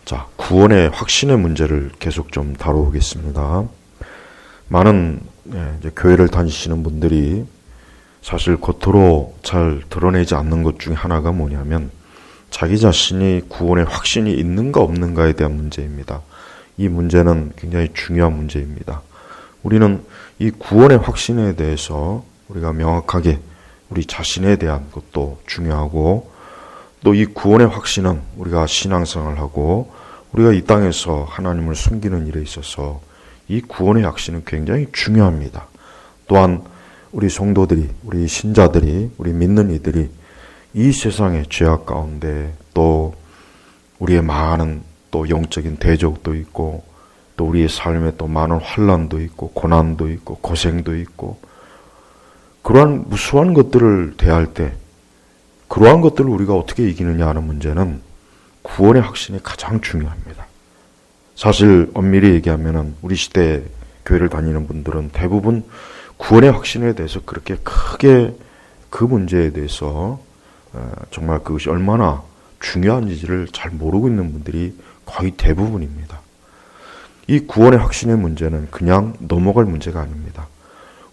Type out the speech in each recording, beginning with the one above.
자, 구원의 확신의 문제를 계속 좀 다뤄보겠습니다. 많은 이제 교회를 다니시는 분들이 사실 겉으로 잘 드러내지 않는 것 중에 하나가 뭐냐면 자기 자신이 구원의 확신이 있는가 없는가에 대한 문제입니다. 이 문제는 굉장히 중요한 문제입니다. 우리는 이 구원의 확신에 대해서 우리가 명확하게 우리 자신에 대한 것도 중요하고, 또 이 구원의 확신은 우리가 신앙생활을 하고 우리가 이 땅에서 하나님을 섬기는 일에 있어서 이 구원의 확신은 굉장히 중요합니다. 또한 우리 성도들이, 우리 신자들이, 우리 믿는 이들이 이 세상의 죄악 가운데 또 우리의 많은 또 영적인 대적도 있고, 또 우리의 삶에 또 많은 환난도 있고 고난도 있고 고생도 있고, 그러한 무수한 것들을 대할 때 그러한 것들을 우리가 어떻게 이기느냐 하는 문제는 구원의 확신이 가장 중요합니다. 사실 엄밀히 얘기하면 우리 시대 교회를 다니는 분들은 대부분 구원의 확신에 대해서 그렇게 크게 그 문제에 대해서 정말 그것이 얼마나 중요한지를 잘 모르고 있는 분들이 거의 대부분입니다. 이 구원의 확신의 문제는 그냥 넘어갈 문제가 아닙니다.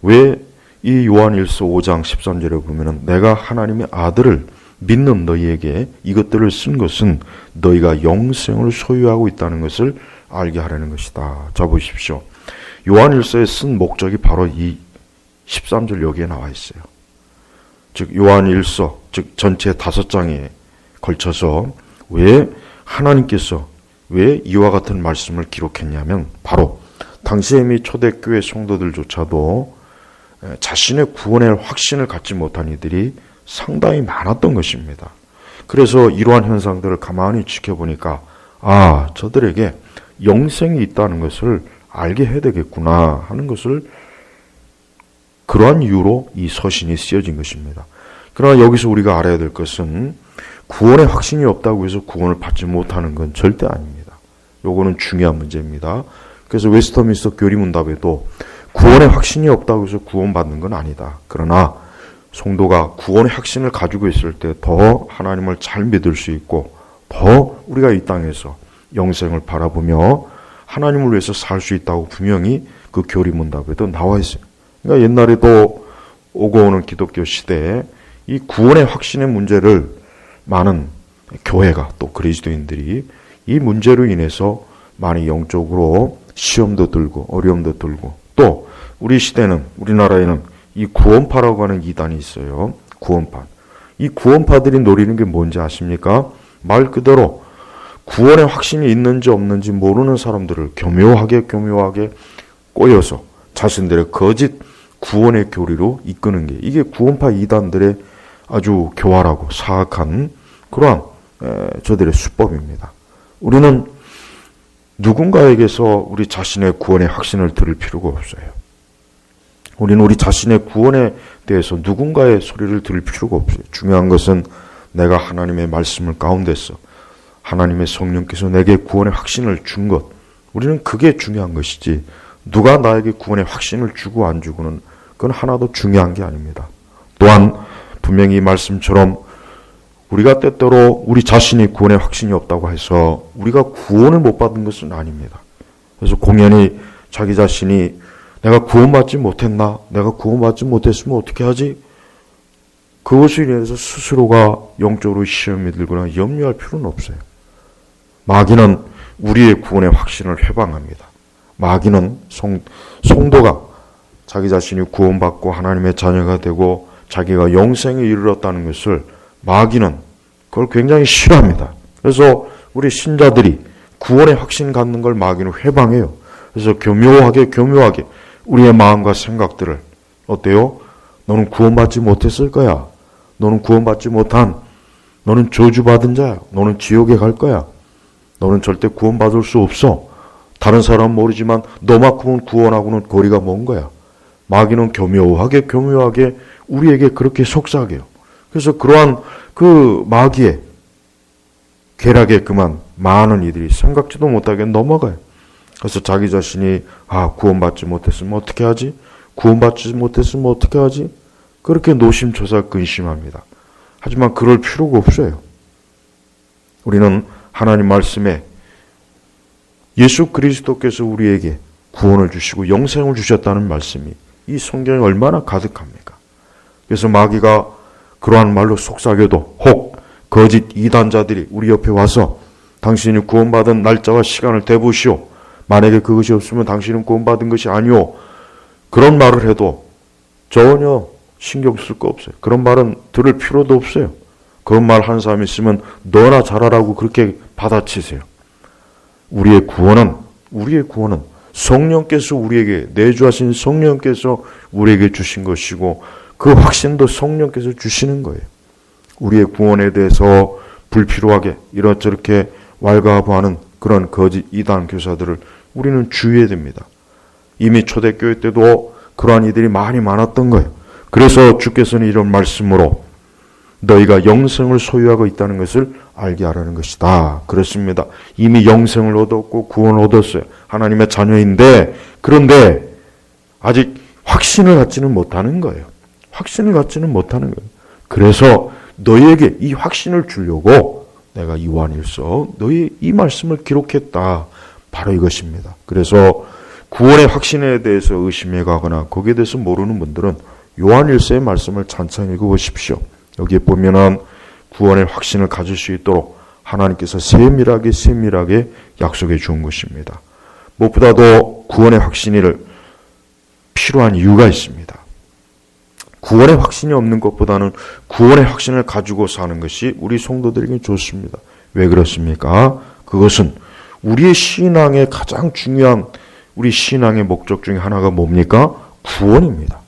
왜 이 요한일서 5장 13절에 보면은 내가 하나님의 아들을 믿는 너희에게 이것들을 쓴 것은 너희가 영생을 소유하고 있다는 것을 알게 하려는 것이다. 자, 보십시오. 요한일서에 쓴 목적이 바로 이 13절 여기에 나와 있어요. 즉 요한일서, 즉 전체 5장에 걸쳐서 왜 하나님께서 왜 이와 같은 말씀을 기록했냐면 바로 당시에 이미 초대교회 성도들조차도 자신의 구원의 확신을 갖지 못한 이들이 상당히 많았던 것입니다. 그래서 이러한 현상들을 가만히 지켜보니까 저들에게 영생이 있다는 것을 알게 해야 되겠구나 하는 것을, 그러한 이유로 이 서신이 쓰여진 것입니다. 그러나 여기서 우리가 알아야 될 것은 구원의 확신이 없다고 해서 구원을 받지 못하는 건 절대 아닙니다. 요거는 중요한 문제입니다. 그래서 웨스터민스터 교리문답에도 구원의 확신이 없다고 해서 구원받는 건 아니다. 그러나 성도가 구원의 확신을 가지고 있을 때 더 하나님을 잘 믿을 수 있고 더 우리가 이 땅에서 영생을 바라보며 하나님을 위해서 살 수 있다고 분명히 그 교리문답에도 나와 있어요. 그러니까 옛날에도 오고 오는 기독교 시대에 이 구원의 확신의 문제를 많은 교회가 또 그리스도인들이 이 문제로 인해서 많이 영적으로 시험도 들고 어려움도 들고, 또 우리 시대는, 우리나라에는 이 구원파라고 하는 이단이 있어요. 구원파. 이 구원파들이 노리는 게 뭔지 아십니까? 말 그대로 구원의 확신이 있는지 없는지 모르는 사람들을 교묘하게 꼬여서 자신들의 거짓 구원의 교리로 이끄는 게, 이게 구원파 이단들의 아주 교활하고 사악한 그러한 저들의 수법입니다. 우리는 누군가에게서 우리 자신의 구원의 확신을 들을 필요가 없어요. 우리는 우리 자신의 구원에 대해서 누군가의 소리를 들을 필요가 없어요. 중요한 것은 내가 하나님의 말씀을 가운데서 하나님의 성령께서 내게 구원의 확신을 준 것, 우리는 그게 중요한 것이지 누가 나에게 구원의 확신을 주고 안 주고는 그건 하나도 중요한 게 아닙니다. 또한 분명히 이 말씀처럼 우리가 때때로 우리 자신이 구원의 확신이 없다고 해서 우리가 구원을 못 받은 것은 아닙니다. 그래서 공연히 자기 자신이 내가 구원받지 못했나? 내가 구원받지 못했으면 어떻게 하지? 그것을 인해서 스스로가 영적으로 시험이 들거나 염려할 필요는 없어요. 마귀는 우리의 구원의 확신을 회방합니다. 마귀는 성도가 자기 자신이 구원받고 하나님의 자녀가 되고 자기가 영생에 이르렀다는 것을 마귀는 그걸 굉장히 싫어합니다. 그래서 우리 신자들이 구원의 확신 갖는 걸 마귀는 회방해요. 그래서 교묘하게 우리의 마음과 생각들을, 어때요? 너는 구원받지 못했을 거야. 너는 구원받지 못한, 너는 저주받은 자야. 너는 지옥에 갈 거야. 너는 절대 구원받을 수 없어. 다른 사람은 모르지만 너만큼은 구원하고는 거리가 먼 거야. 마귀는 교묘하게 우리에게 그렇게 속삭여요. 그래서 그러한 그 마귀의 궤락에 그만 많은 이들이 생각지도 못하게 넘어가요. 그래서 자기 자신이 구원받지 못했으면 어떻게 하지? 구원받지 못했으면 어떻게 하지? 그렇게 노심초사 근심합니다. 하지만 그럴 필요가 없어요. 우리는 하나님 말씀에 예수 그리스도께서 우리에게 구원을 주시고 영생을 주셨다는 말씀이 이 성경에 얼마나 가득합니까? 그래서 마귀가 그러한 말로 속삭여도 혹 거짓 이단자들이 우리 옆에 와서 당신이 구원받은 날짜와 시간을 대보시오. 만약에 그것이 없으면 당신은 구원받은 것이 아니오. 그런 말을 해도 전혀 신경 쓸 거 없어요. 그런 말은 들을 필요도 없어요. 그런 말 하는 사람이 있으면 너나 잘하라고 그렇게 받아치세요. 우리의 구원은 성령께서 우리에게 내주하신 성령께서 우리에게 주신 것이고 그 확신도 성령께서 주시는 거예요. 우리의 구원에 대해서 불필요하게 이렇저렇게 왈가부하는 그런 거짓 이단 교사들을 우리는 주의해야 됩니다. 이미 초대교회 때도 그러한 이들이 많이 많았던 거예요. 그래서 주께서는 이런 말씀으로 너희가 영생을 소유하고 있다는 것을 알게 하라는 것이다. 그렇습니다. 이미 영생을 얻었고 구원을 얻었어요. 하나님의 자녀인데 그런데 아직 확신을 갖지는 못하는 거예요. 확신을 갖지는 못하는 거예요. 그래서 너희에게 이 확신을 주려고 내가 요한일서 너희 이 말씀을 기록했다. 바로 이것입니다. 그래서 구원의 확신에 대해서 의심해 가거나 거기에 대해서 모르는 분들은 요한일서의 말씀을 찬찬히 읽어보십시오. 여기에 보면은 구원의 확신을 가질 수 있도록 하나님께서 세밀하게 약속해 주은 것입니다. 무엇보다도 구원의 확신을 필요한 이유가 있습니다. 구원의 확신이 없는 것보다는 구원의 확신을 가지고 사는 것이 우리 성도들에게 좋습니다. 왜 그렇습니까? 그것은 우리의 신앙의 가장 중요한 우리 신앙의 목적 중에 하나가 뭡니까? 구원입니다.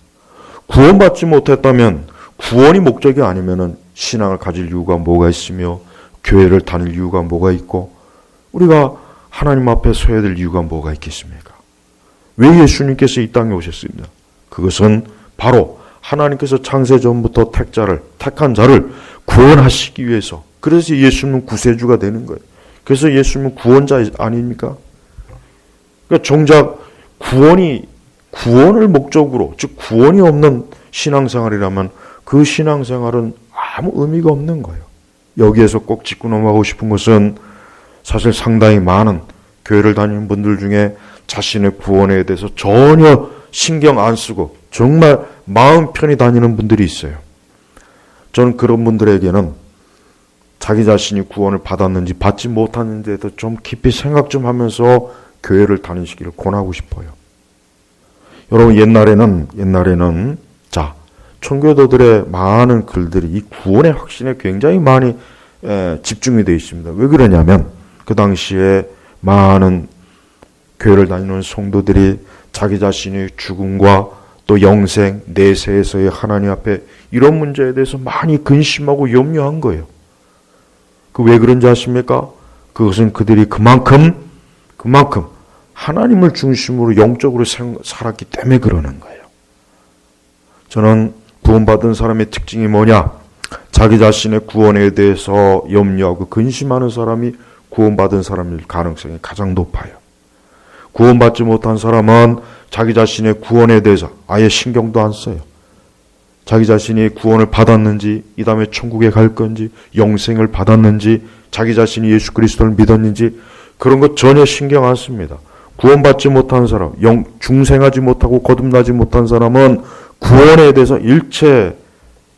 구원받지 못했다면 구원이 목적이 아니면은 신앙을 가질 이유가 뭐가 있으며 교회를 다닐 이유가 뭐가 있고 우리가 하나님 앞에 서야 될 이유가 뭐가 있겠습니까? 왜 예수님께서 이 땅에 오셨습니다? 그것은 바로 하나님께서 창세 전부터 택한 자를 구원하시기 위해서. 그래서 예수님은 구세주가 되는 거예요. 그래서 예수님은 구원자 아닙니까? 그러니까 정작 구원을 목적으로, 즉 구원이 없는 신앙생활이라면 그 신앙생활은 아무 의미가 없는 거예요. 여기에서 꼭 짚고 넘어가고 싶은 것은 사실 상당히 많은 교회를 다니는 분들 중에 자신의 구원에 대해서 전혀 신경 안 쓰고 정말 마음 편히 다니는 분들이 있어요. 저는 그런 분들에게는 자기 자신이 구원을 받았는지 받지 못했는지에 대해서 좀 깊이 생각 좀 하면서 교회를 다니시기를 권하고 싶어요. 여러분 옛날에는 청교도들의 많은 글들이 이 구원의 확신에 굉장히 많이 집중이 되어 있습니다. 왜 그러냐면 그 당시에 많은 교회를 다니는 성도들이 자기 자신의 죽음과 또 영생, 내세에서의 하나님 앞에 이런 문제에 대해서 많이 근심하고 염려한 거예요. 그 왜 그런지 아십니까? 그것은 그들이 그만큼 하나님을 중심으로 영적으로 살았기 때문에 그러는 거예요. 저는 구원받은 사람의 특징이 뭐냐? 자기 자신의 구원에 대해서 염려하고 근심하는 사람이 구원받은 사람일 가능성이 가장 높아요. 구원받지 못한 사람은 자기 자신의 구원에 대해서 아예 신경도 안 써요. 자기 자신이 구원을 받았는지, 이 다음에 천국에 갈 건지, 영생을 받았는지, 자기 자신이 예수 그리스도를 믿었는지 그런 것 전혀 신경 안 씁니다. 구원받지 못한 사람, 중생하지 못하고 거듭나지 못한 사람은 구원에 대해서 일체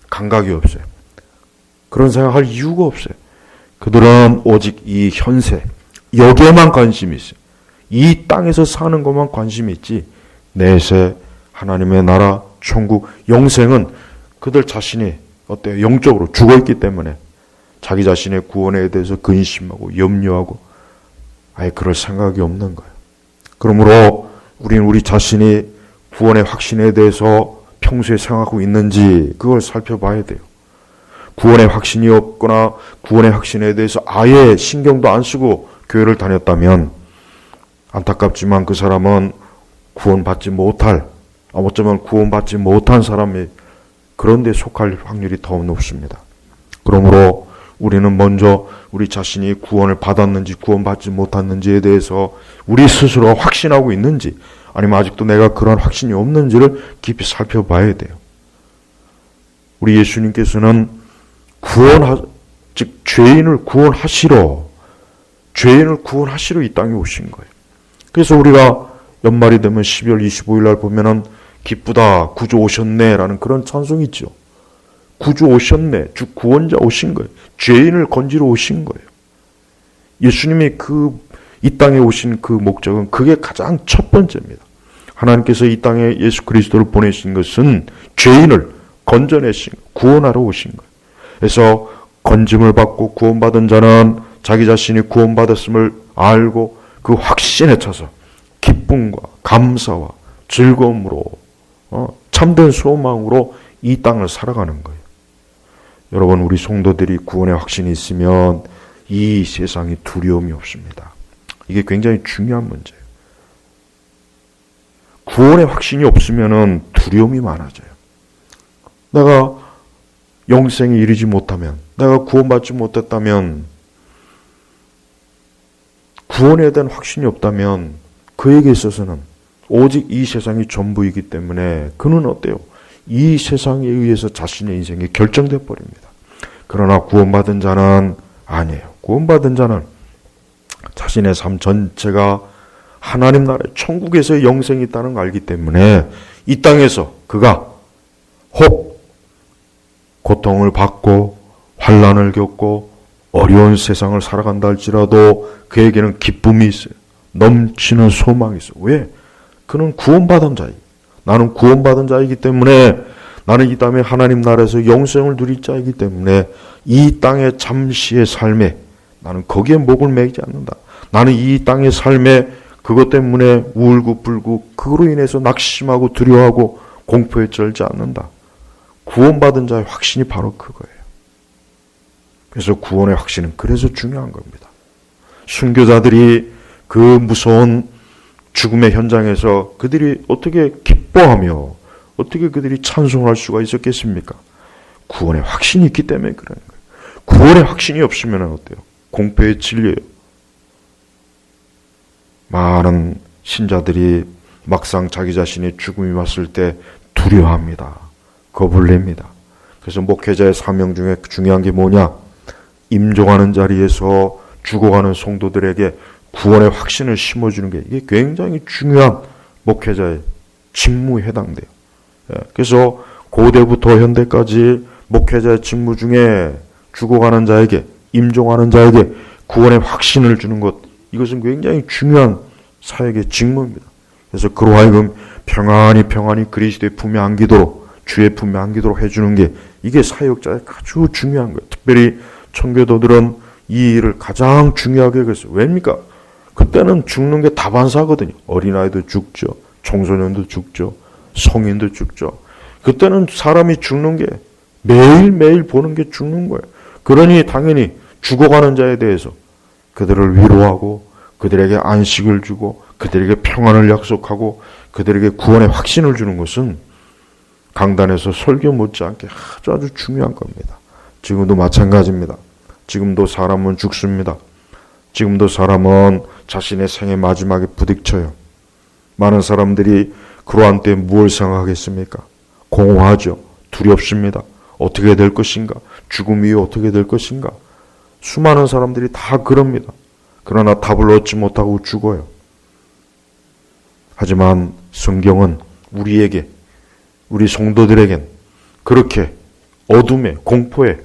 감각이 없어요. 그런 생각할 이유가 없어요. 그들은 오직 이 현세, 여기에만 관심이 있어요. 이 땅에서 사는 것만 관심이 있지 내세, 하나님의 나라, 천국, 영생은 그들 자신이 어때요? 영적으로 죽어있기 때문에 자기 자신의 구원에 대해서 근심하고 염려하고 아예 그럴 생각이 없는 거예요. 그러므로 우리는 우리 자신이 구원의 확신에 대해서 평소에 생각하고 있는지 그걸 살펴봐야 돼요. 구원의 확신이 없거나 구원의 확신에 대해서 아예 신경도 안 쓰고 교회를 다녔다면 안타깝지만 그 사람은 어쩌면 구원받지 못한 사람이 그런 데 속할 확률이 더 높습니다. 그러므로 우리는 먼저 우리 자신이 구원을 받았는지 구원받지 못했는지에 대해서 우리 스스로 확신하고 있는지 아니면 아직도 내가 그런 확신이 없는지를 깊이 살펴봐야 돼요. 우리 예수님께서는 즉 죄인을 구원하시러 이 땅에 오신 거예요. 그래서 우리가 연말이 되면 12월 25일 날 보면은 기쁘다, 구주 오셨네 라는 그런 찬송이 있죠. 구주 오셨네, 주 구원자 오신 거예요. 죄인을 건지러 오신 거예요. 예수님이 이 땅에 오신 그 목적은 그게 가장 첫 번째입니다. 하나님께서 이 땅에 예수 그리스도를 보내신 것은 죄인을 건져내신, 구원하러 오신 거예요. 그래서 건짐을 받고 구원받은 자는 자기 자신이 구원받았음을 알고 그 확신에 차서 기쁨과 감사와 즐거움으로 참된 소망으로 이 땅을 살아가는 거예요. 여러분, 우리 성도들이 구원의 확신이 있으면 이 세상이 두려움이 없습니다. 이게 굉장히 중요한 문제예요. 구원의 확신이 없으면 두려움이 많아져요. 내가 영생에 이르지 못하면, 내가 구원받지 못했다면, 구원에 대한 확신이 없다면 그에게 있어서는 오직 이 세상이 전부이기 때문에 그는 어때요? 이 세상에 의해서 자신의 인생이 결정돼 버립니다. 그러나 구원받은 자는 아니에요. 구원받은 자는 자신의 삶 전체가 하나님 나라의 천국에서의 영생이 있다는 걸 알기 때문에 이 땅에서 그가 혹 고통을 받고 환난을 겪고 어려운 세상을 살아간다 할지라도 그에게는 기쁨이 있어요. 넘치는 소망이 있어요. 왜? 그는 구원받은 자예요. 나는 구원받은 자이기 때문에, 나는 이 땅에 하나님 나라에서 영생을 누릴 자이기 때문에 이 땅의 잠시의 삶에 나는 거기에 목을 매지 않는다. 나는 이 땅의 삶에 그것 때문에 울고불고 그로 인해서 낙심하고 두려워하고 공포에 쩔지 않는다. 구원받은 자의 확신이 바로 그거예요. 그래서 구원의 확신은 그래서 중요한 겁니다. 순교자들이 그 무서운 죽음의 현장에서 그들이 어떻게 기뻐하며 어떻게 그들이 찬송할 수가 있었겠습니까? 구원의 확신이 있기 때문에 그런 거예요. 구원의 확신이 없으면 어때요? 공포에 질려요. 많은 신자들이 막상 자기 자신의 죽음이 왔을 때 두려워합니다. 겁을 냅니다. 그래서 목회자의 사명 중에 중요한 게 뭐냐? 임종하는 자리에서 죽어가는 성도들에게 구원의 확신을 심어주는 게 이게 굉장히 중요한 목회자의 직무에 해당돼요. 그래서 고대부터 현대까지 목회자의 직무 중에 죽어가는 자에게, 임종하는 자에게 구원의 확신을 주는 것, 이것은 굉장히 중요한 사역의 직무입니다. 그래서 그로 하여금 평안히 그리스도의 품에 안기도록, 주의 품에 안기도록 해주는 게 이게 사역자의 아주 중요한 거예요. 특별히 청교도들은 이 일을 가장 중요하게 여겼어요. 왜입니까? 그때는 죽는 게 다반사거든요. 어린아이도 죽죠. 청소년도 죽죠. 성인도 죽죠. 그때는 사람이 죽는 게 매일매일 보는 게 죽는 거예요. 그러니 당연히 죽어가는 자에 대해서 그들을 위로하고 그들에게 안식을 주고 그들에게 평안을 약속하고 그들에게 구원의 확신을 주는 것은 강단에서 설교 못지않게 아주 중요한 겁니다. 지금도 마찬가지입니다. 지금도 사람은 죽습니다. 지금도 사람은 자신의 생의 마지막에 부딪혀요. 많은 사람들이 그러한 때에 무엇을 생각하겠습니까? 공허하죠. 두렵습니다. 어떻게 될 것인가? 죽음 이후 어떻게 될 것인가? 수많은 사람들이 다 그럽니다. 그러나 답을 얻지 못하고 죽어요. 하지만 성경은 우리에게, 우리 성도들에겐 그렇게 어둠에, 공포에,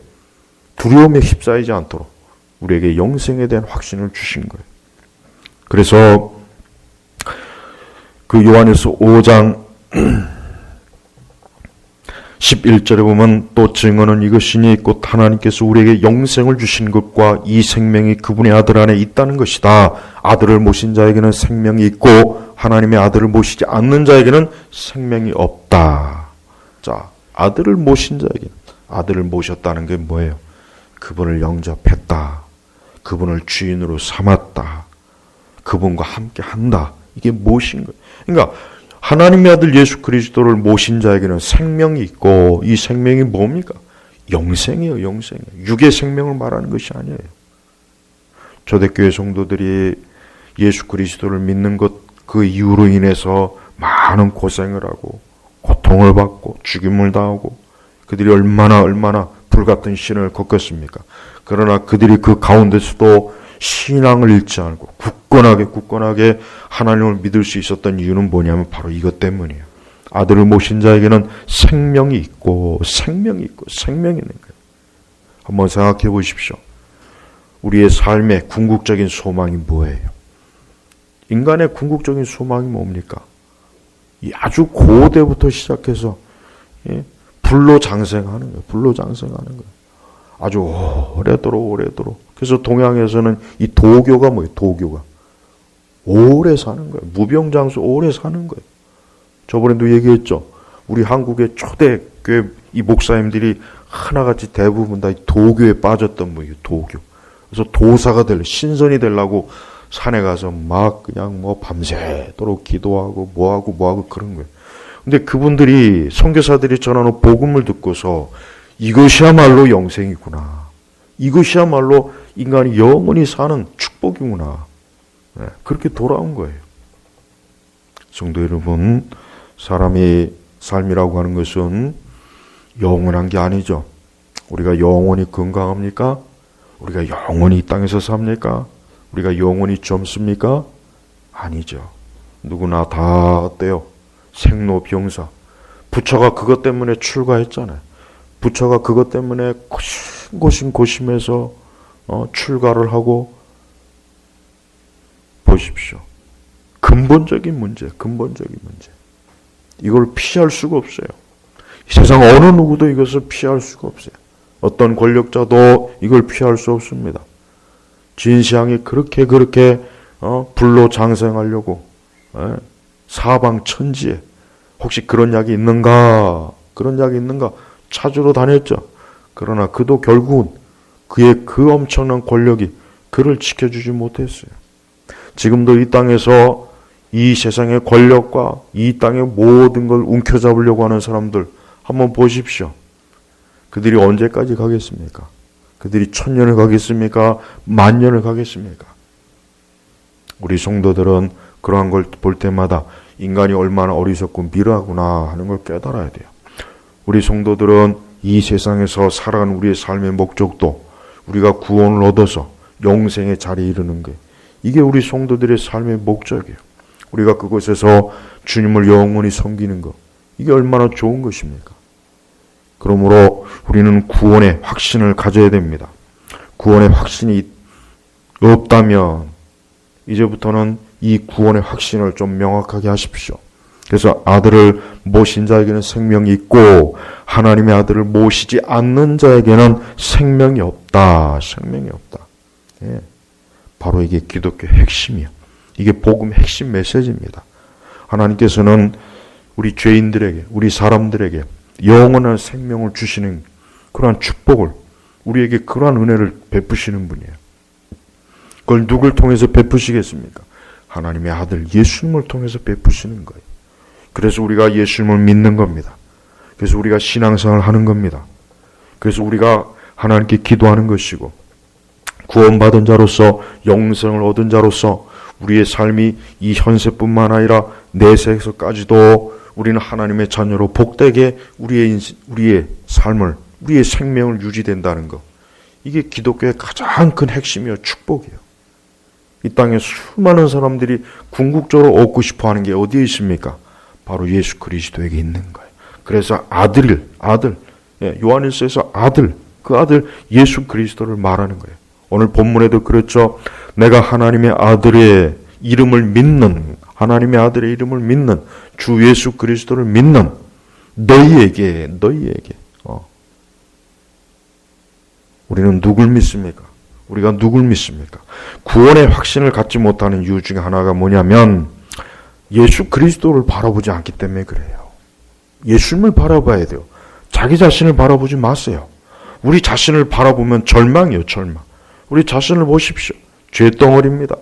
두려움에 휩싸이지 않도록 우리에게 영생에 대한 확신을 주신 거예요. 그래서 그 요한일서 5장 11절에 보면 또 증언은 이것이니 곧 하나님께서 우리에게 영생을 주신 것과 이 생명이 그분의 아들 안에 있다는 것이다. 아들을 모신 자에게는 생명이 있고 하나님의 아들을 모시지 않는 자에게는 생명이 없다. 자, 아들을 모신 자에게, 아들을 모셨다는 게 뭐예요? 그분을 영접했다. 그분을 주인으로 삼았다. 그분과 함께 한다. 이게 무엇인 거예요? 그러니까 하나님의 아들 예수 그리스도를 모신 자에게는 생명이 있고 이 생명이 뭡니까? 영생이에요. 영생이에요. 육의 생명을 말하는 것이 아니에요. 초대교회 성도들이 예수 그리스도를 믿는 것 그 이유로 인해서 많은 고생을 하고 고통을 받고 죽임을 당하고 그들이 얼마나 불같은 신을 겪었습니까? 그러나 그들이 그 가운데서도 신앙을 잃지 않고 굳건하게 하나님을 믿을 수 있었던 이유는 뭐냐면 바로 이것 때문이에요. 아들을 모신 자에게는 생명이 있고 생명이 있는 거예요. 한번 생각해 보십시오. 우리의 삶의 궁극적인 소망이 뭐예요? 인간의 궁극적인 소망이 뭡니까? 아주 고대부터 시작해서 불로 장생하는 거예요. 아주 오래도록. 그래서 동양에서는 이 도교가 뭐예요? 도교가 오래 사는 거예요. 무병장수 오래 사는 거예요. 저번에도 얘기했죠. 우리 한국의 초대 교회 이 목사님들이 하나같이 대부분 다 도교에 빠졌던 분이에요. 도교. 그래서 도사가 신선이 되려고 산에 가서 막 그냥 밤새도록 기도하고 뭐하고 그런 거예요. 근데 그분들이 선교사들이 전하는 복음을 듣고서 이것이야말로 영생이구나. 이것이야말로 인간이 영원히 사는 축복이구나. 네, 그렇게 돌아온 거예요. 성도 여러분, 사람의 삶이라고 하는 것은 영원한 게 아니죠. 우리가 영원히 건강합니까? 우리가 영원히 이 땅에서 삽니까? 우리가 영원히 젊습니까? 아니죠. 누구나 다 어때요? 생로병사. 부처가 그것 때문에 출가했잖아요. 부처가 그것 때문에 고심해서 출가를 하고 보십시오. 근본적인 문제. 이걸 피할 수가 없어요. 세상 어느 누구도 이것을 피할 수가 없어요. 어떤 권력자도 이걸 피할 수 없습니다. 진시황이 그렇게 불로 장생하려고 사방 천지에 혹시 그런 약이 있는가 찾으러 다녔죠. 그러나 그도 결국은 그의 그 엄청난 권력이 그를 지켜주지 못했어요. 지금도 이 땅에서 이 세상의 권력과 이 땅의 모든 걸 움켜잡으려고 하는 사람들 한번 보십시오. 그들이 언제까지 가겠습니까? 그들이 1000년을 가겠습니까? 10,000년을 가겠습니까? 우리 성도들은 그러한 걸 볼 때마다 인간이 얼마나 어리석고 미라구나 하는 걸 깨달아야 돼요. 우리 성도들은 이 세상에서 살아가는 우리의 삶의 목적도 우리가 구원을 얻어서 영생의 자리에 이르는 게 이게 우리 성도들의 삶의 목적이에요. 우리가 그곳에서 주님을 영원히 섬기는 것 이게 얼마나 좋은 것입니까? 그러므로 우리는 구원의 확신을 가져야 됩니다. 구원의 확신이 없다면 이제부터는 이 구원의 확신을 좀 명확하게 하십시오. 그래서 아들을 모신 자에게는 생명이 있고 하나님의 아들을 모시지 않는 자에게는 생명이 없다. 예. 바로 이게 기독교의 핵심이에요. 이게 복음의 핵심 메시지입니다. 하나님께서는 우리 죄인들에게, 우리 사람들에게 영원한 생명을 주시는 그러한 축복을 우리에게 그러한 은혜를 베푸시는 분이에요. 그걸 누굴 통해서 베푸시겠습니까? 하나님의 아들 예수님을 통해서 베푸시는 거예요. 그래서 우리가 예수님을 믿는 겁니다. 그래서 우리가 신앙생활을 하는 겁니다. 그래서 우리가 하나님께 기도하는 것이고 구원받은 자로서 영생을 얻은 자로서 우리의 삶이 이 현세뿐만 아니라 내세에서까지도 우리는 하나님의 자녀로 복되게 우리의 삶을 우리의 생명을 유지된다는 것 이게 기독교의 가장 큰 핵심이요 축복이에요. 이 땅에 수많은 사람들이 궁극적으로 얻고 싶어하는 게 어디에 있습니까? 바로 예수 그리스도에게 있는 거예요. 그래서 아들 요한일서에서 그 아들 예수 그리스도를 말하는 거예요. 오늘 본문에도 그렇죠. 내가 하나님의 아들의 이름을 믿는 주 예수 그리스도를 믿는 너희에게 우리는 누굴 믿습니까? 우리가 누굴 믿습니까? 구원의 확신을 갖지 못하는 이유 중에 하나가 뭐냐면 예수 그리스도를 바라보지 않기 때문에 그래요. 예수님을 바라봐야 돼요. 자기 자신을 바라보지 마세요. 우리 자신을 바라보면 절망이에요. 절망. 우리 자신을 보십시오. 죄덩어리입니다.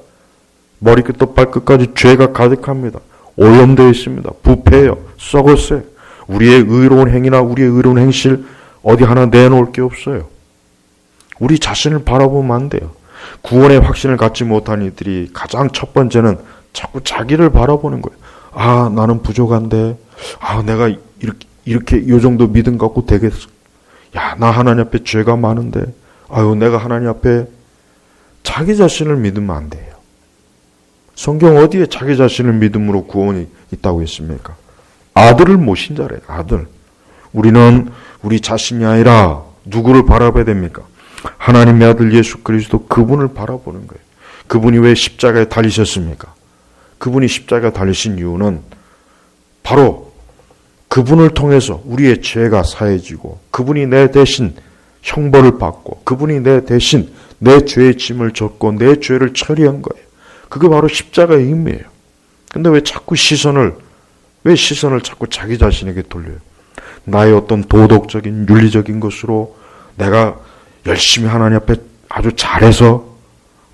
머리끝부터 발끝까지 죄가 가득합니다. 오염되어 있습니다. 부패해요. 썩었어요. 우리의 의로운 행위나 우리의 의로운 행실 어디 하나 내놓을 게 없어요. 우리 자신을 바라보면 안 돼요. 구원의 확신을 갖지 못한 이들이 가장 첫 번째는 자꾸 자기를 바라보는 거예요. 아, 나는 부족한데, 내가 이렇게 이 정도 믿음 갖고 되겠어. 야, 나 하나님 앞에 죄가 많은데, 내가 하나님 앞에 자기 자신을 믿으면 안 돼요. 성경 어디에 자기 자신을 믿음으로 구원이 있다고 했습니까? 아들을 모신 자래, 아들. 우리는 우리 자신이 아니라 누구를 바라봐야 됩니까? 하나님의 아들 예수 그리스도, 그분을 바라보는 거예요. 그분이 왜 십자가에 달리셨습니까? 그분이 십자가에 달리신 이유는 바로 그분을 통해서 우리의 죄가 사해지고, 그분이 내 대신 형벌을 받고, 그분이 내 대신 내 죄의 짐을 졌고 내 죄를 처리한 거예요. 그게 바로 십자가의 의미예요. 근데 왜 시선을 자꾸 자기 자신에게 돌려요? 나의 어떤 도덕적인 윤리적인 것으로 내가 열심히 하나님 앞에 아주 잘해서,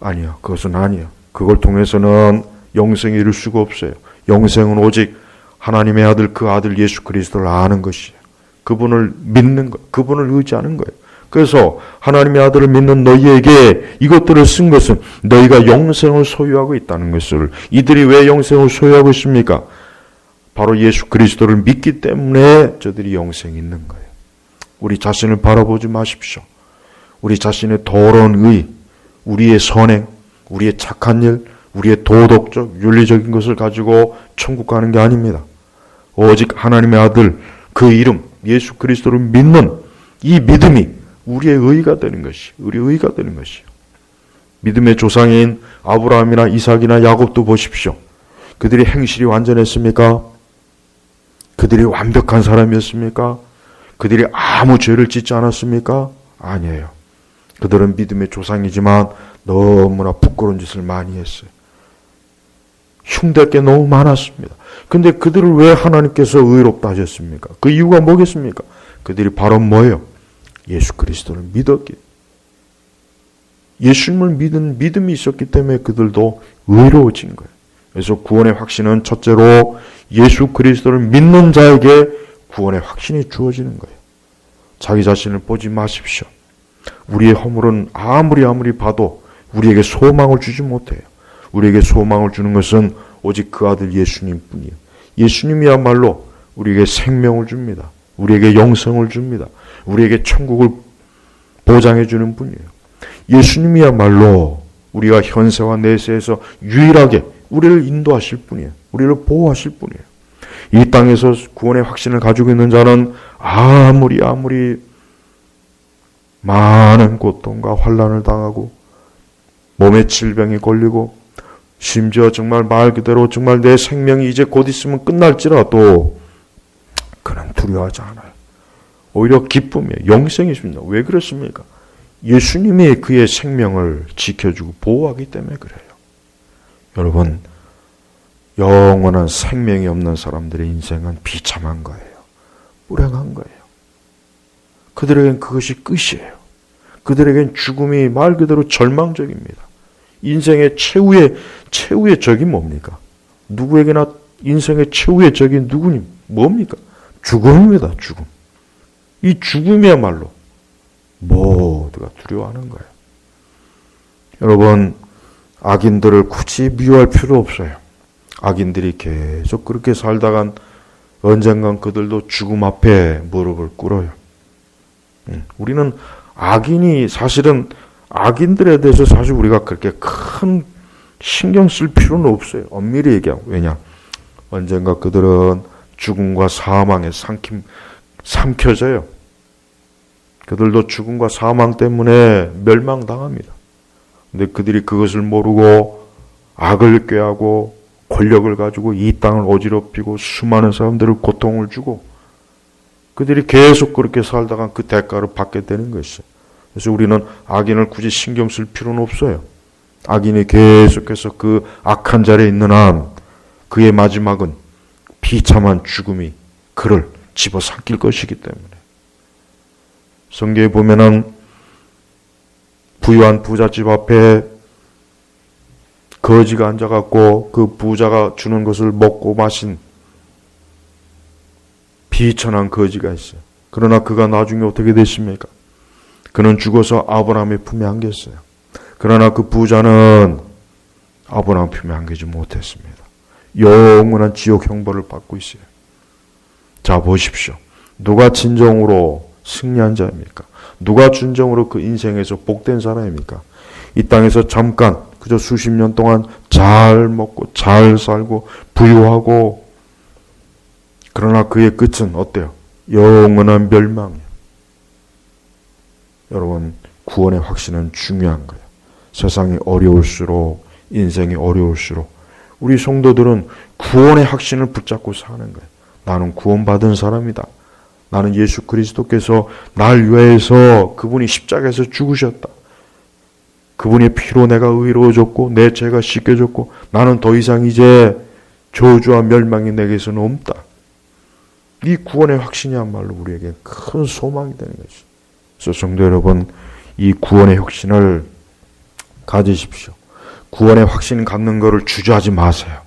아니야, 그것은 아니야. 그걸 통해서는 영생에 이룰 수가 없어요. 영생은 오직 하나님의 아들, 그 아들 예수 그리스도를 아는 것이에요. 그분을 믿는 것, 그분을 의지하는 거예요. 그래서 하나님의 아들을 믿는 너희에게 이것들을 쓴 것은 너희가 영생을 소유하고 있다는 것을. 이들이 왜 영생을 소유하고 있습니까? 바로 예수 그리스도를 믿기 때문에 저들이 영생이 있는 거예요. 우리 자신을 바라보지 마십시오. 우리 자신의 더러운 의, 우리의 선행, 우리의 착한 일, 우리의 도덕적, 윤리적인 것을 가지고 천국 가는 게 아닙니다. 오직 하나님의 아들, 그 이름, 예수 그리스도를 믿는 이 믿음이 우리의 의가 되는 것이, 우리의 의가 되는 것이요. 믿음의 조상인 아브라함이나 이삭이나 야곱도 보십시오. 그들이 행실이 완전했습니까? 그들이 완벽한 사람이었습니까? 그들이 아무 죄를 짓지 않았습니까? 아니에요. 그들은 믿음의 조상이지만 너무나 부끄러운 짓을 많이 했어요. 흉될 게 너무 많았습니다. 근데 그들을 왜 하나님께서 의롭다 하셨습니까? 그 이유가 뭐겠습니까? 그들이 바로 뭐예요? 예수 그리스도를 믿었기. 예수님을 믿은 믿음이 있었기 때문에 그들도 의로워진 거예요. 그래서 구원의 확신은 첫째로 예수 그리스도를 믿는 자에게 구원의 확신이 주어지는 거예요. 자기 자신을 보지 마십시오. 우리의 허물은 아무리 봐도 우리에게 소망을 주지 못해요. 우리에게 소망을 주는 것은 오직 그 아들 예수님 뿐이에요. 예수님이야말로 우리에게 생명을 줍니다. 우리에게 영생을 줍니다. 우리에게 천국을 보장해 주는 분이에요. 예수님이야말로 우리가 현세와 내세에서 유일하게 우리를 인도하실 분이에요. 우리를 보호하실 분이에요. 이 땅에서 구원의 확신을 가지고 있는 자는 아무리 많은 고통과 환난을 당하고 몸에 질병이 걸리고 심지어 정말 말 그대로 정말 내 생명이 이제 곧 있으면 끝날지라도 그는 두려워하지 않아요. 오히려 기쁨이에요. 영생이 있습니다. 왜 그렇습니까? 예수님이 그의 생명을 지켜주고 보호하기 때문에 그래요. 여러분, 영원한 생명이 없는 사람들의 인생은 비참한 거예요. 불행한 거예요. 그들에겐 그것이 끝이에요. 그들에겐 죽음이 말 그대로 절망적입니다. 인생의 최후의 적이 뭡니까? 누구에게나 인생의 최후의 적이 뭡니까? 죽음입니다. 죽음. 이 죽음이야말로 모두가 두려워하는 거예요. 여러분, 악인들을 굳이 미워할 필요 없어요. 악인들이 계속 그렇게 살다간 언젠간 그들도 죽음 앞에 무릎을 꿇어요. 우리는 악인들에 대해서 사실 우리가 그렇게 큰 신경 쓸 필요는 없어요. 엄밀히 얘기하고. 왜냐? 언젠가 그들은 죽음과 사망에 삼켜져요. 그들도 죽음과 사망 때문에 멸망당합니다. 근데 그들이 그것을 모르고 악을 꾀하고 권력을 가지고 이 땅을 어지럽히고 수많은 사람들을 고통을 주고 그들이 계속 그렇게 살다가 그 대가를 받게 되는 것이죠. 그래서 우리는 악인을 굳이 신경 쓸 필요는 없어요. 악인이 계속해서 그 악한 자리에 있는 한 그의 마지막은 비참한 죽음이 그를 집어삼킬 것이기 때문에. 성경에 보면은 부유한 부잣집 앞에 거지가 앉아갖고 그 부자가 주는 것을 먹고 마신 비천한 거지가 있어요. 그러나 그가 나중에 어떻게 됐습니까? 그는 죽어서 아브라함의 품에 안겼어요. 그러나 그 부자는 아브라함 품에 안기지 못했습니다. 영원한 지옥 형벌을 받고 있어요. 자, 보십시오. 누가 진정으로 승리한 자입니까? 누가 진정으로 그 인생에서 복된 사람입니까? 이 땅에서 잠깐 그저 수십 년 동안 잘 먹고 잘 살고 부유하고, 그러나 그의 끝은 어때요? 영원한 멸망이에요. 여러분, 구원의 확신은 중요한 거예요. 세상이 어려울수록, 인생이 어려울수록 우리 성도들은 구원의 확신을 붙잡고 사는 거예요. 나는 구원받은 사람이다. 나는 예수 그리스도께서 날 위해서 그분이 십자가에서 죽으셨다. 그분의 피로 내가 의로워졌고 내 죄가 씻겨졌고 나는 더 이상 이제 저주와 멸망이 내게서는 없다. 이 구원의 확신이야말로 우리에게 큰 소망이 되는 것이죠. 그래서 성도 여러분, 이 구원의 확신을 가지십시오. 구원의 확신 갖는 것을 주저하지 마세요.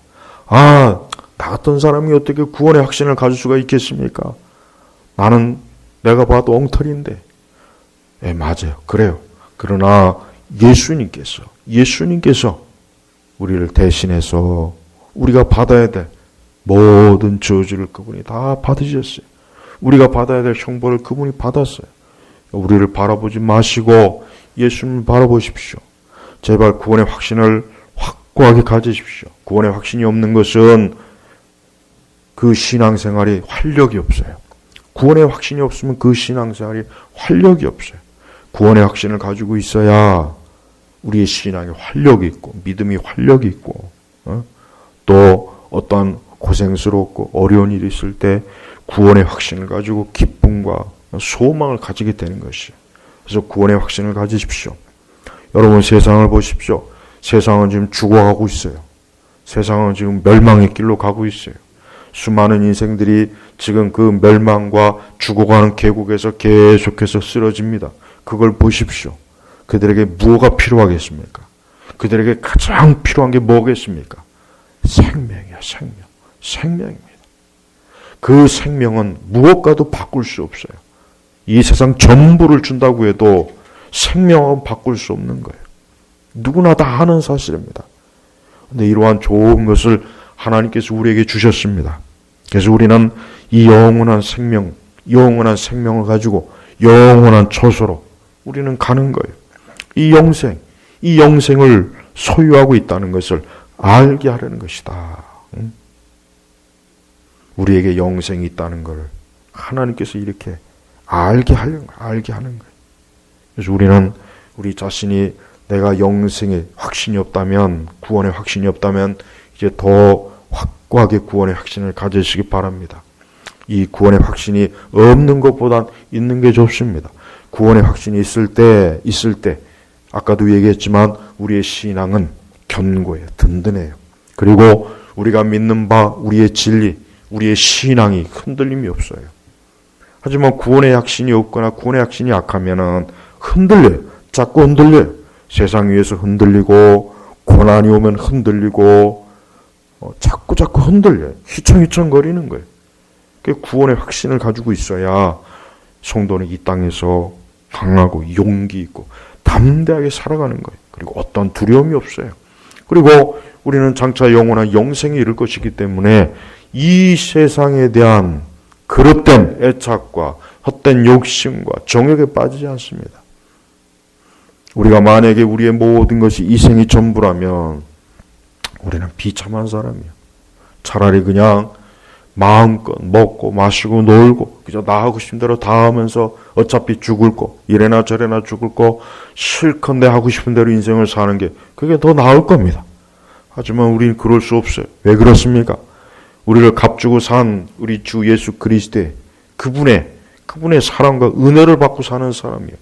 나 같은 사람이 어떻게 구원의 확신을 가질 수가 있겠습니까? 나는 내가 봐도 엉터리인데. 예, 맞아요. 그래요. 그러나 예수님께서 우리를 대신해서 우리가 받아야 될 모든 저주를 그분이 다 받으셨어요. 우리가 받아야 될 형벌을 그분이 받았어요. 우리를 바라보지 마시고 예수님을 바라보십시오. 제발 구원의 확신을 확고하게 가지십시오. 구원의 확신이 없는 것은 그 신앙생활이 활력이 없어요. 구원의 확신이 없으면 그 신앙생활이 활력이 없어요. 구원의 확신을 가지고 있어야 우리의 신앙에 활력이 있고 믿음이 활력이 있고 또 어떠한 고생스럽고 어려운 일이 있을 때 구원의 확신을 가지고 기쁨과 소망을 가지게 되는 것이에요. 그래서 구원의 확신을 가지십시오. 여러분, 세상을 보십시오. 세상은 지금 죽어가고 있어요. 세상은 지금 멸망의 길로 가고 있어요. 수많은 인생들이 지금 그 멸망과 죽어가는 계곡에서 계속해서 쓰러집니다. 그걸 보십시오. 그들에게 무엇가 필요하겠습니까? 그들에게 가장 필요한 게 뭐겠습니까? 생명이야, 생명입니다. 그 생명은 무엇과도 바꿀 수 없어요. 이 세상 전부를 준다고 해도 생명은 바꿀 수 없는 거예요. 누구나 다 아는 사실입니다. 그런데 이러한 좋은 것을 하나님께서 우리에게 주셨습니다. 그래서 우리는 이 영원한 생명을 가지고 영원한 처소로 우리는 가는 거예요. 이 영생을 소유하고 있다는 것을 알게 하려는 것이다. 우리에게 영생이 있다는 걸 하나님께서 이렇게 알게 하는 거예요. 그래서 우리는 우리 자신이 내가 영생의 확신이 없다면, 구원의 확신이 없다면 이제 더 확고하게 구원의 확신을 가지시기 바랍니다. 이 구원의 확신이 없는 것보단 있는 게 좋습니다. 구원의 확신이 있을 때 아까도 얘기했지만 우리의 신앙은 견고해요. 든든해요. 그리고 우리가 믿는 바, 우리의 진리, 우리의 신앙이 흔들림이 없어요. 하지만 구원의 확신이 없거나 구원의 확신이 약하면은 흔들려요. 자꾸 흔들려요. 세상 위에서 흔들리고 고난이 오면 흔들리고 자꾸 흔들려요. 휘청휘청거리는 거예요. 구원의 확신을 가지고 있어야 성도는 이 땅에서 강하고 용기 있고 담대하게 살아가는 거예요. 그리고 어떤 두려움이 없어요. 그리고 우리는 장차 영원한 영생에 이를 것이기 때문에 이 세상에 대한 그릇된 애착과 헛된 욕심과 정욕에 빠지지 않습니다. 우리가 만약에 우리의 모든 것이 이 생이 전부라면 우리는 비참한 사람이에요. 차라리 그냥 마음껏 먹고 마시고 놀고 그저 나 하고 싶은 대로 다 하면서 어차피 죽을 거, 이래나 저래나 죽을 거 실컷 내 하고 싶은 대로 인생을 사는 게 그게 더 나을 겁니다. 하지만 우리는 그럴 수 없어요. 왜 그렇습니까? 우리를 값주고 산 우리 주 예수 그리스도의 그분의 사랑과 은혜를 받고 사는 사람이에요.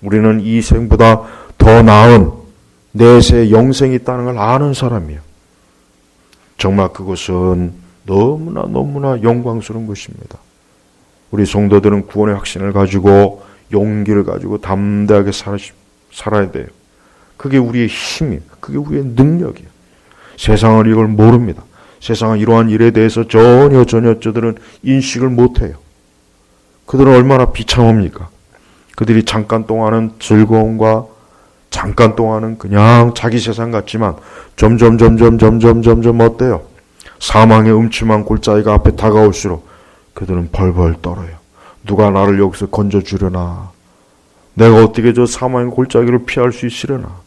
우리는 이 생보다 더 나은 내세의 영생이 있다는 걸 아는 사람이에요. 정말 그것은 너무나 영광스러운 것입니다. 우리 성도들은 구원의 확신을 가지고 용기를 가지고 담대하게 살아야 돼요. 그게 우리의 힘이에요. 그게 우리의 능력이에요. 세상은 이걸 모릅니다. 세상은 이러한 일에 대해서 전혀 저들은 인식을 못해요. 그들은 얼마나 비참합니까? 그들이 잠깐 동안은 즐거움과 잠깐 동안은 그냥 자기 세상 같지만 점점 어때요? 사망의 음침한 골짜기가 앞에 다가올수록 그들은 벌벌 떨어요. 누가 나를 여기서 건져주려나? 내가 어떻게 저 사망의 골짜기를 피할 수 있으려나?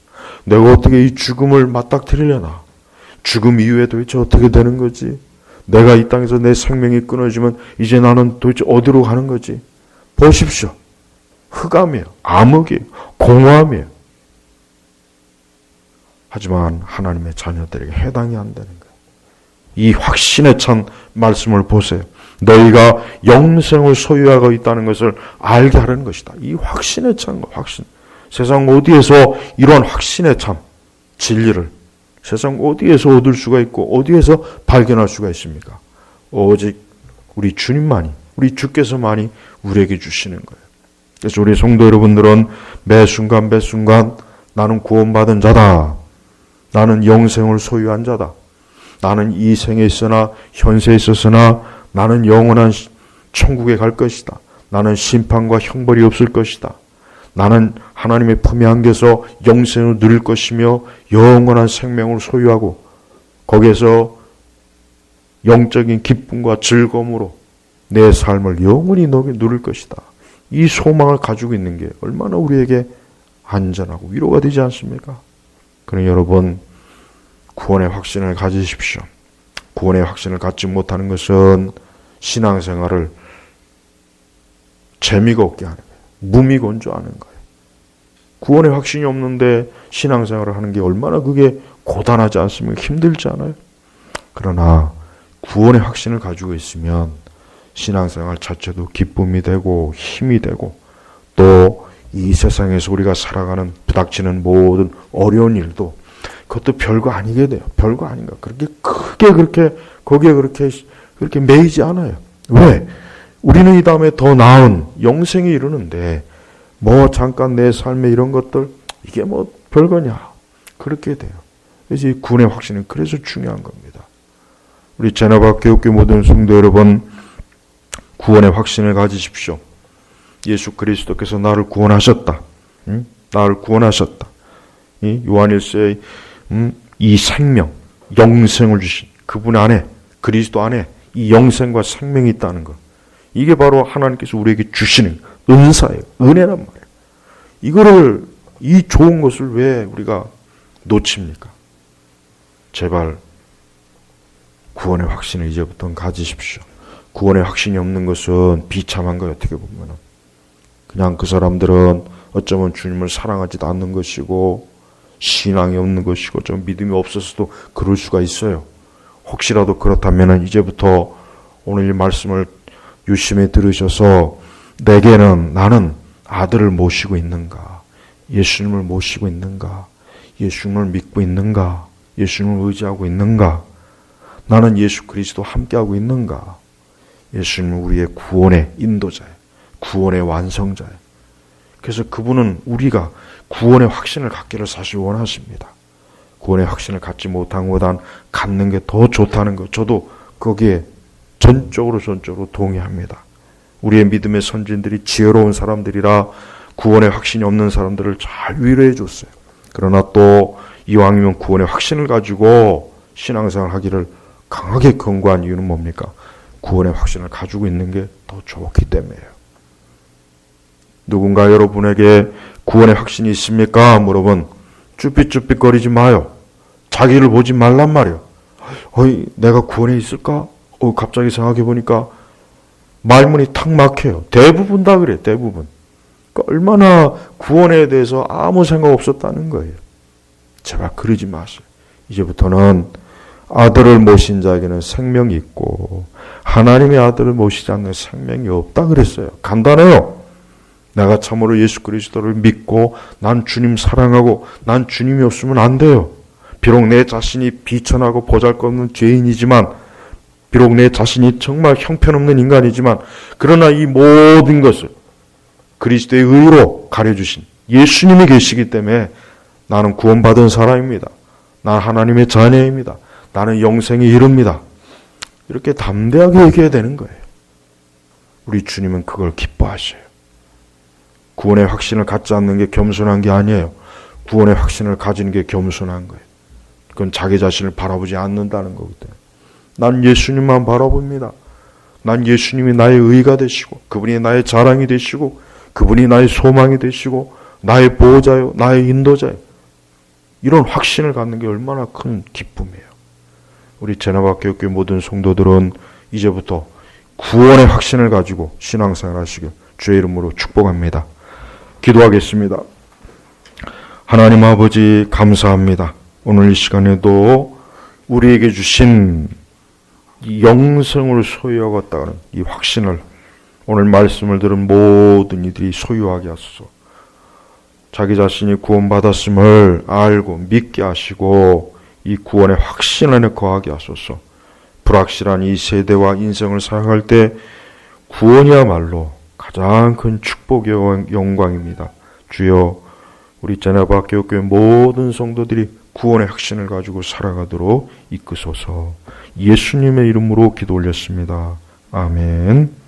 내가 어떻게 이 죽음을 맞닥뜨리려나? 죽음 이후에 도대체 어떻게 되는 거지? 내가 이 땅에서 내 생명이 끊어지면 이제 나는 도대체 어디로 가는 거지? 보십시오. 흑암이에요. 암흑이에요. 공허함이에요. 하지만 하나님의 자녀들에게 해당이 안 되는 거예요. 이 확신에 찬 말씀을 보세요. 너희가 영생을 소유하고 있다는 것을 알게 하려는 것이다. 이 확신에 찬 거, 확신. 세상 어디에서 이런 확신에 찬 진리를 세상 어디에서 얻을 수가 있고 어디에서 발견할 수가 있습니까? 오직 우리 주님만이, 우리 주께서만이 우리에게 주시는 거예요. 그래서 우리 성도 여러분들은 매 순간 매 순간 나는 구원받은 자다. 나는 영생을 소유한 자다. 나는 이 생에 있으나 현세에 있었으나 나는 영원한 천국에 갈 것이다. 나는 심판과 형벌이 없을 것이다. 나는 하나님의 품에 안겨서 영생을 누릴 것이며 영원한 생명을 소유하고 거기에서 영적인 기쁨과 즐거움으로 내 삶을 영원히 누릴 것이다. 이 소망을 가지고 있는 게 얼마나 우리에게 안전하고 위로가 되지 않습니까? 그러니 여러분, 구원의 확신을 가지십시오. 구원의 확신을 갖지 못하는 것은 신앙생활을 재미가 없게 하는 거예요. 무미건조하는 거예요. 구원의 확신이 없는데 신앙생활을 하는 게 얼마나 그게 고단하지 않습니까? 힘들지 않아요? 그러나 구원의 확신을 가지고 있으면 신앙생활 자체도 기쁨이 되고 힘이 되고 또 이 세상에서 우리가 살아가는 부닥치는 모든 어려운 일도 그것도 별거 아니게 돼요. 별거 아닌가. 그렇게 크게 거기에 그렇게 매이지 않아요. 왜? 우리는 이 다음에 더 나은 영생에 이르는데 뭐 잠깐 내 삶에 이런 것들 이게 뭐 별거냐. 그렇게 돼요. 그래서 이 구원의 확신은 그래서 중요한 겁니다. 우리 제나바 교육교 모든 성도 여러분, 구원의 확신을 가지십시오. 예수 그리스도께서 나를 구원하셨다. 나를 구원하셨다. 요한일서의 이 생명, 영생을 주신 그분 안에, 그리스도 안에 이 영생과 생명이 있다는 것. 이게 바로 하나님께서 우리에게 주시는 은사예요. 은혜란 말이에요. 이 좋은 것을 왜 우리가 놓칩니까? 제발 구원의 확신을 이제부터는 가지십시오. 구원의 확신이 없는 것은 비참한 거예요. 어떻게 보면 그냥 그 사람들은 어쩌면 주님을 사랑하지도 않는 것이고 신앙이 없는 것이고 좀 믿음이 없어서도 그럴 수가 있어요. 혹시라도 그렇다면 이제부터 오늘 이 말씀을 유심히 들으셔서 내게는 나는 아들을 모시고 있는가? 예수님을 모시고 있는가? 예수님을 믿고 있는가? 예수님을 의지하고 있는가? 나는 예수 그리스도 함께하고 있는가? 예수님은 우리의 구원의 인도자예요. 구원의 완성자예요. 그래서 그분은 우리가 구원의 확신을 갖기를 사실 원하십니다. 구원의 확신을 갖지 못한 것보단 갖는 게 더 좋다는 것. 저도 거기에 전적으로 동의합니다. 우리의 믿음의 선진들이 지혜로운 사람들이라 구원의 확신이 없는 사람들을 잘 위로해 줬어요. 그러나 또 이왕이면 구원의 확신을 가지고 신앙생활 하기를 강하게 권고한 이유는 뭡니까? 구원의 확신을 가지고 있는 게 더 좋기 때문이에요. 누군가 여러분에게 구원의 확신이 있습니까? 물어본 쭈삣쭈삣거리지 마요. 자기를 보지 말란 말이에요. 내가 구원에 있을까? 갑자기 생각해 보니까 말문이 탁 막혀요. 대부분 다 그래. 대부분. 그러니까 얼마나 구원에 대해서 아무 생각 없었다는 거예요. 제발 그러지 마세요. 이제부터는 아들을 모신 자에게는 생명이 있고 하나님의 아들을 모시지 않는 생명이 없다 그랬어요. 간단해요. 내가 참으로 예수 그리스도를 믿고 난 주님 사랑하고 난 주님이 없으면 안 돼요. 비록 내 자신이 비천하고 보잘것없는 죄인이지만 비록 내 자신이 정말 형편없는 인간이지만 그러나 이 모든 것을 그리스도의 의로 가려주신 예수님이 계시기 때문에 나는 구원받은 사람입니다. 난 하나님의 자녀입니다. 나는 영생에 이릅니다. 이렇게 담대하게 얘기해야 되는 거예요. 우리 주님은 그걸 기뻐하셔요. 구원의 확신을 갖지 않는 게 겸손한 게 아니에요. 구원의 확신을 가지는 게 겸손한 거예요. 그건 자기 자신을 바라보지 않는다는 거기 때문에. 난 예수님만 바라봅니다. 난 예수님이 나의 의가 되시고 그분이 나의 자랑이 되시고 그분이 나의 소망이 되시고 나의 보호자요 나의 인도자요. 이런 확신을 갖는 게 얼마나 큰 기쁨이에요. 우리 제나바교회 모든 성도들은 이제부터 구원의 확신을 가지고 신앙생활 하시길 주의 이름으로 축복합니다. 기도하겠습니다. 하나님 아버지 감사합니다. 오늘 이 시간에도 우리에게 주신 이 영생을 소유하겠다는 이 확신을 오늘 말씀을 들은 모든 이들이 소유하게 하소서. 자기 자신이 구원받았음을 알고 믿게 하시고 이 구원의 확신 안에 거하게 하소서. 불확실한 이 세대와 인생을 살아갈 때 구원이야말로 가장 큰 축복의 영광입니다. 주여, 우리 제나바교회 모든 성도들이 구원의 확신을 가지고 살아가도록 이끄소서. 예수님의 이름으로 기도 올렸습니다. 아멘.